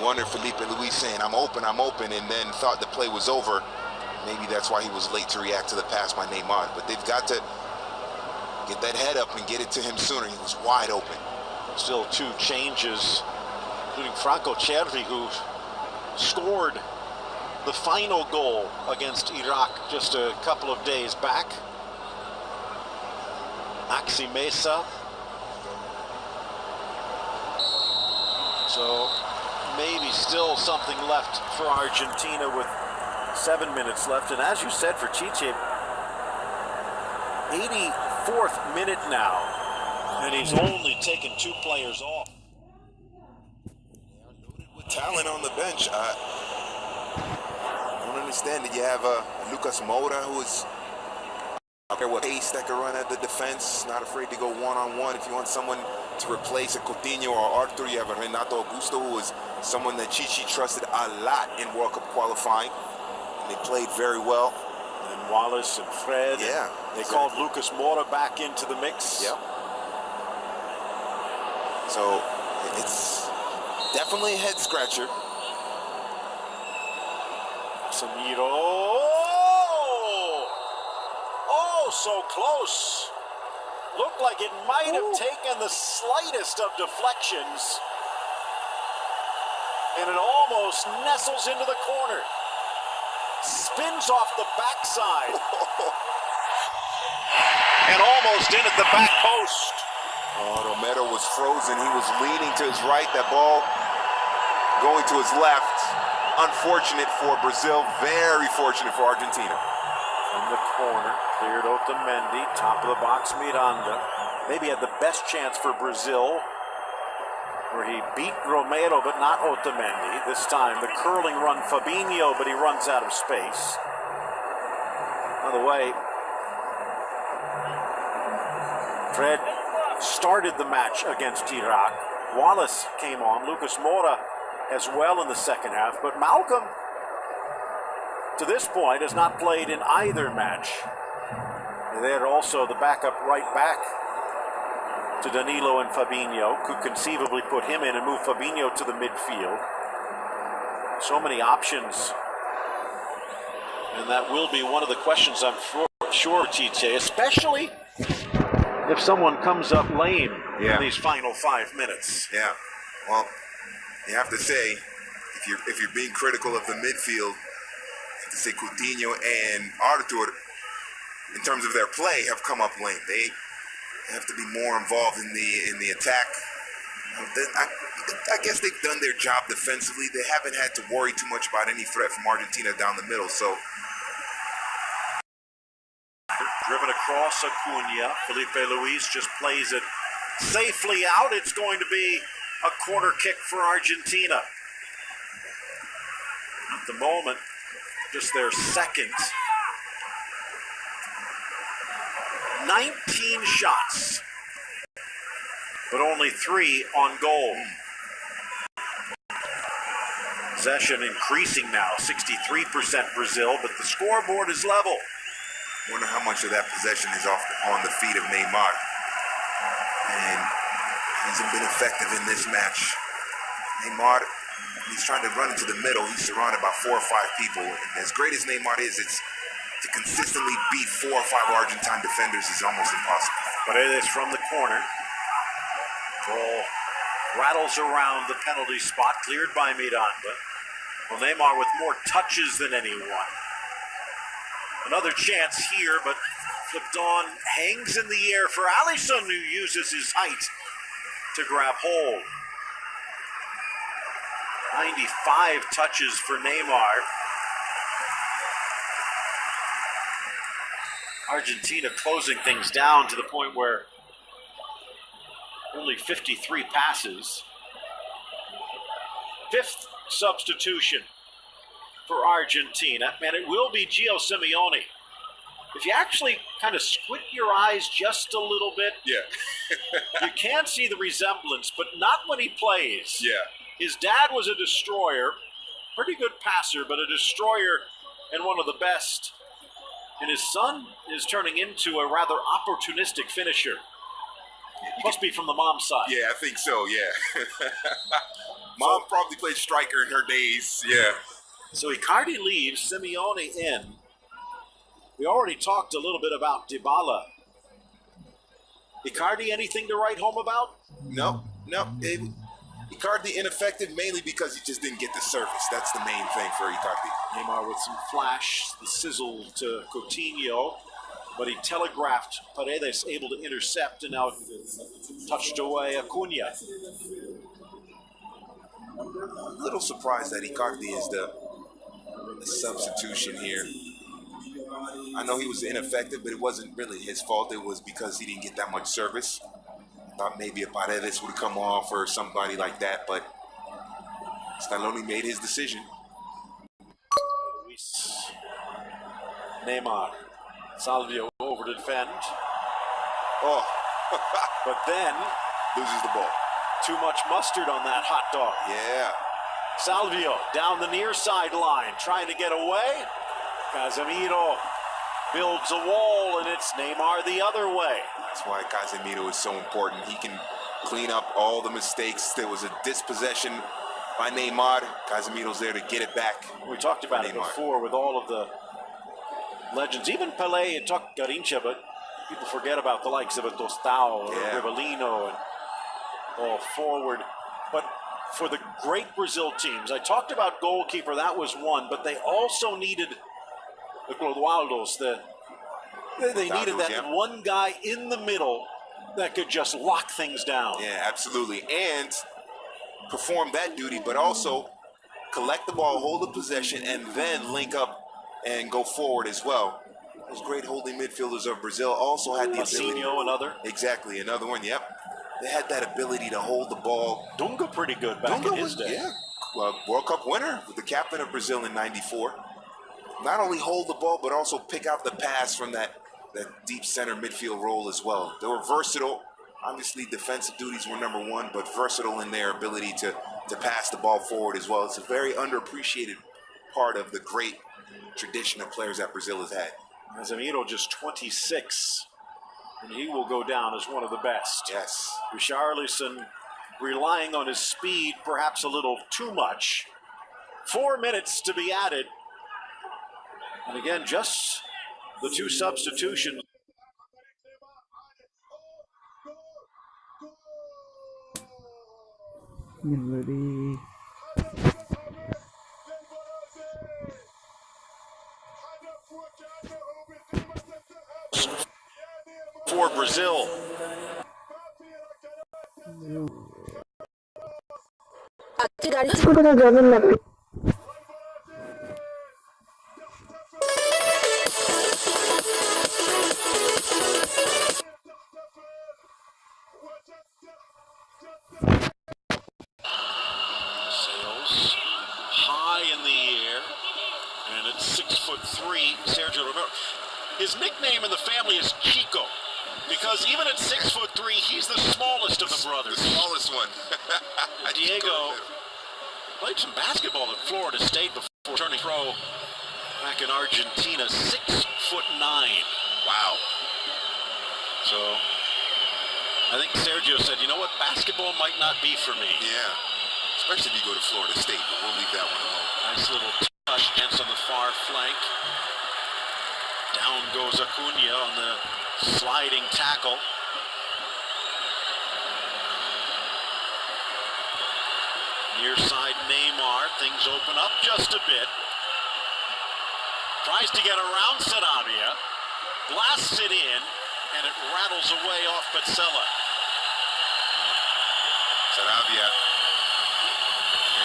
wonder if Felipe Luis saying, I'm open, and then thought the play was over. Maybe that's why he was late to react to the pass by Neymar. But they've got to get that head up and get it to him sooner. He was wide open. Still 2 changes, including Franco Cervi, who scored the final goal against Iraq just a couple of days back. Maxi Mesa. So maybe still something left for Argentina with 7 minutes left. And as you said for Chiche, 84th minute now. And he's only taken 2 players off. With talent on the bench, I don't understand that you have Lucas Moura, who is out there with pace that can run at the defense, not afraid to go one-on-one. If you want someone to replace a Coutinho or Arthur, you have a Renato Augusto, who is someone that Chichi trusted a lot in World Cup qualifying. And they played very well. And Wallace and Fred. Yeah. They called Lucas Moura back into the mix. Yep. So it's definitely a head scratcher. Samiro. Oh, so close. Looked like it might have taken the slightest of deflections. And it almost nestles into the corner. Spins off the backside. And almost in at the back post. Oh, Romero was frozen. He was leaning to his right. That ball going to his left. Unfortunate for Brazil. Very fortunate for Argentina. From the corner, cleared Otamendi. Top of the box, Miranda. Maybe had the best chance for Brazil, where he beat Romero, but not Otamendi. This time, the curling run, Fabinho, but he runs out of space. By the way, Fred started the match against Iraq. Wallace came on, Lucas Moura as well in the second half, but Malcolm, to this point, has not played in either match. They're also the backup right back to Danilo and Fabinho. Could conceivably put him in and move Fabinho to the midfield. So many options. And that will be one of the questions, I'm sure, TJ, especially if someone comes up lame in these final 5 minutes. Yeah. Well, you have to say, if you're being critical of the midfield, you have to say Coutinho and Arthur, in terms of their play, have come up lame. They have to be more involved in the attack. I guess they've done their job defensively. They haven't had to worry too much about any threat from Argentina down the middle. So, driven across Acuna. Felipe Luis just plays it safely out. It's going to be a corner kick for Argentina. At the moment, just their second. 19 shots, but only 3 on goal. Possession increasing now, 63% Brazil, but the scoreboard is level. Wonder how much of that possession is on the feet of Neymar. And he hasn't been effective in this match. Neymar, he's trying to run into the middle. He's surrounded by 4 or 5 people. And as great as Neymar is, to consistently beat 4 or 5 Argentine defenders is almost impossible. But it is from the corner. Ball rattles around the penalty spot, cleared by Miranda. Well, Neymar with more touches than anyone. Another chance here, but flipped on, hangs in the air for Alisson, who uses his height to grab hold. 95 touches for Neymar. Argentina closing things down to the point where only 53 passes. 5th substitution for Argentina, and it will be Gio Simeone. If you actually kind of squint your eyes just a little bit, you can see the resemblance, but not when he plays. Yeah. His dad was a destroyer, pretty good passer, but a destroyer and one of the best. And his son is turning into a rather opportunistic finisher. Must be from the mom's side. Yeah, I think so, yeah. Mom probably played striker in her days. Yeah. So Icardi leaves, Simeone in. We already talked a little bit about Dybala. Icardi, anything to write home about? No. Icardi ineffective mainly because he just didn't get the service. That's the main thing for Icardi. Neymar with some flash, the sizzle to Coutinho, but he telegraphed Paredes, able to intercept, and now touched away Acuna. I'm a little surprised that Icardi is the substitution here. I know he was ineffective, but it wasn't really his fault. It was because he didn't get that much service. I thought maybe a Paredes would come off or somebody like that, but Scaloni made his decision. Luis. Neymar. Salvio over to defend. Oh. But then loses the ball. Too much mustard on that hot dog. Yeah. Salvio down the near sideline, trying to get away. Casemiro builds a wall, and it's Neymar the other way. That's why Casemiro is so important. He can clean up all the mistakes. There was a dispossession by Neymar. Casemiro's there to get it back. We talked about it before with all of the legends. Even Pelé and talked Garincha, but people forget about the likes of a Tostao or Rivellino and all forward. But for the great Brazil teams, I talked about goalkeeper, that was one, but they also needed the Clodoaldos. They needed that one guy in the middle that could just lock things down. Yeah, absolutely. And perform that duty, but also collect the ball, hold the possession, and then link up and go forward as well. Those great holding midfielders of Brazil also had the ability. Another. Exactly, another one, yep. They had that ability to hold the ball. Dunga pretty good back in his day. Yeah, World Cup winner, with the captain of Brazil in '94. Not only hold the ball, but also pick out the pass from that deep center midfield role as well. They were versatile. Obviously, defensive duties were number one, but versatile in their ability to pass the ball forward as well. It's a very underappreciated part of the great tradition of players that Brazil has had. Casemiro just 26, and he will go down as one of the best. Yes. Richarlison relying on his speed, perhaps a little too much. 4 minutes to be added. And again, just the two substitutions. Ready. For Brazil. Sails high in the air, and it's 6'3", Sergio Romero. His nickname in the family is Chico, because even at 6'3", he's the smallest of the brothers. The smallest one. Diego played some basketball at Florida State before turning pro back in Argentina. 6'9". Wow. So I think Sergio said, you know what, basketball might not be for me. Yeah, especially if you go to Florida State, but we'll leave that one alone. Nice little touch dance on the far flank. Down goes Acuna on the sliding tackle. Near side Neymar, things open up just a bit. Tries to get around Sarabia, blasts it in, and it rattles away off Petzela. Sarabia,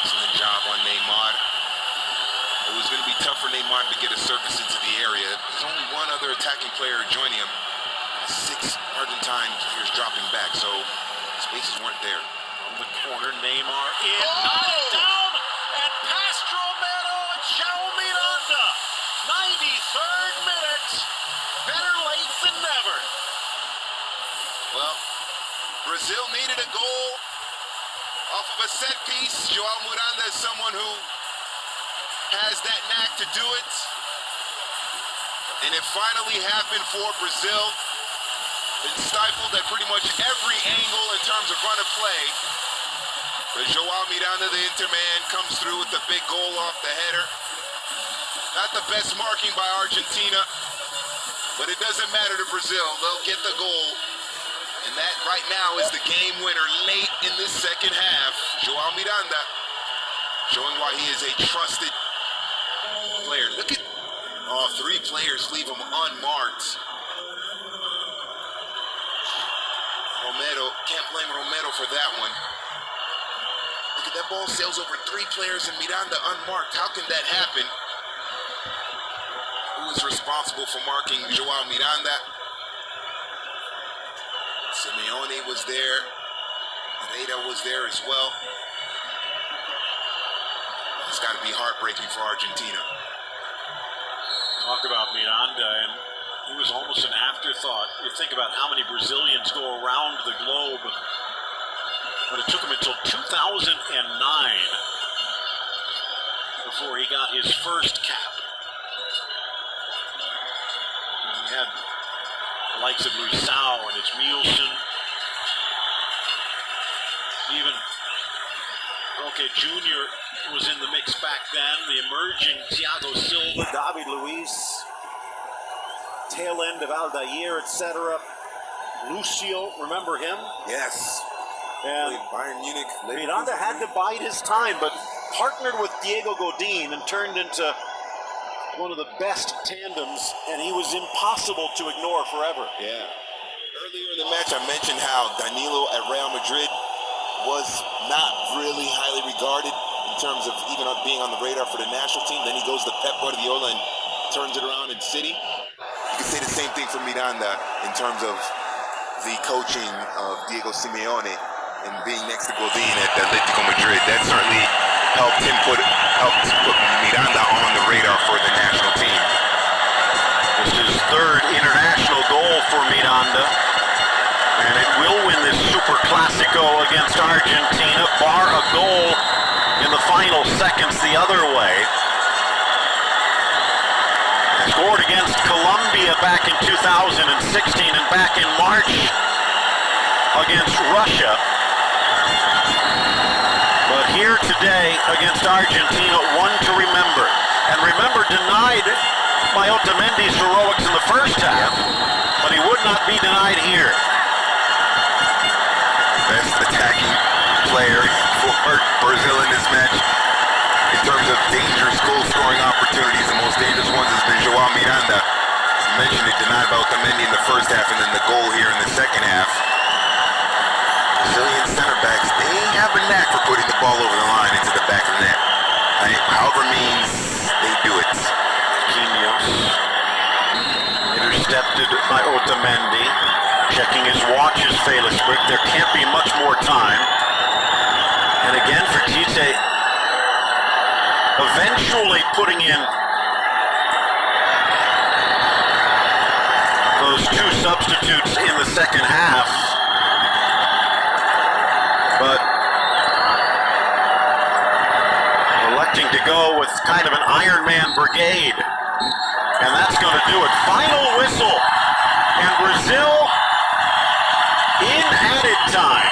excellent job on Neymar. It was going to be tough for Neymar to get a service into the area. There's only one other attacking player joining him. 6 Argentine players dropping back, so spaces weren't there. From the corner, Neymar in, got it down, and past Romero and João Miranda. 93rd minute, better late than never. Well, Brazil needed a goal off of a set piece. João Miranda is someone who has that knack to do it. And it finally happened for Brazil. It stifled at pretty much every angle in terms of run of play. Joao Miranda, the Interman, comes through with the big goal off the header. Not the best marking by Argentina, but it doesn't matter to Brazil. They'll get the goal. And that right now is the game winner late in this second half. Joao Miranda showing why he is a trusted player. Look at, oh, 3 players leave him unmarked. Romero, can't blame Romero for that one. Look at that ball sails over 3 players and Miranda unmarked. How can that happen? Who is responsible for marking Joao Miranda? Simeone was there. Herrera was there as well. It's got to be heartbreaking for Argentina. Talk about Miranda, and he was almost an afterthought. You think about how many Brazilians go around the globe, but it took him until 2009 before he got his first cap. He had the likes of Luisao and it's Nielsen, even Roque Jr. was in the mix back then, the emerging Thiago Silva, David Luiz, tail end of Aldair, etc. Lucio, remember him? Yes. And Bayern Munich. Miranda had to bide his time, but partnered with Diego Godin and turned into one of the best tandems, and he was impossible to ignore forever. Yeah. Earlier in the match, I mentioned how Danilo at Real Madrid was not really highly regarded in terms of even being on the radar for the national team. Then he goes to Pep Guardiola and turns it around in City. You can say the same thing for Miranda in terms of the coaching of Diego Simeone and being next to Godin at Atletico Madrid. That certainly helped put Miranda on the radar for the national team. This is his 3rd international goal for Miranda, and it will win this Super Classico against Argentina, bar a goal in the final seconds the other way. Scored against Colombia back in 2016 and back in March against Russia. But here today against Argentina, one to remember. And remember, denied by Otamendi's heroics in the first half, but he would not be denied here. Best attacking player for Brazil in this match. In terms of dangerous goal-scoring opportunities, the most dangerous ones has been Joao Miranda. You mentioned it, denied by Otamendi in the first half, and then the goal here in the second half. Brazilian center backs, they have a knack for putting the ball over the line into the back of the net. However means they do it. Quinhos, intercepted by Otamendi. Checking his watch is Felisberg. There can't be much more time. And again for Tite, eventually putting in those 2 substitutes in the second half. But electing to go with kind of an Iron Man brigade. And that's going to do it. Final whistle. And Brazil in added time.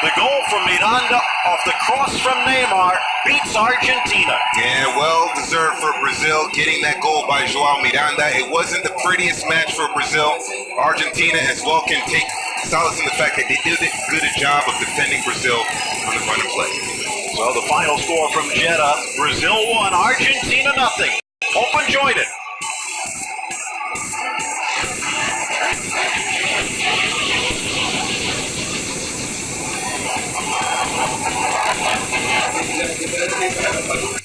The goal from Miranda off the cross from Neymar beats Argentina. Yeah, well deserved for Brazil, getting that goal by Joao Miranda. It wasn't the prettiest match for Brazil. Argentina as well can take solace in the fact that they did a good job of defending Brazil on the run and play. So the final score from Jeddah, Brazil 1, Argentina nothing. Hope enjoyed it. Gracias.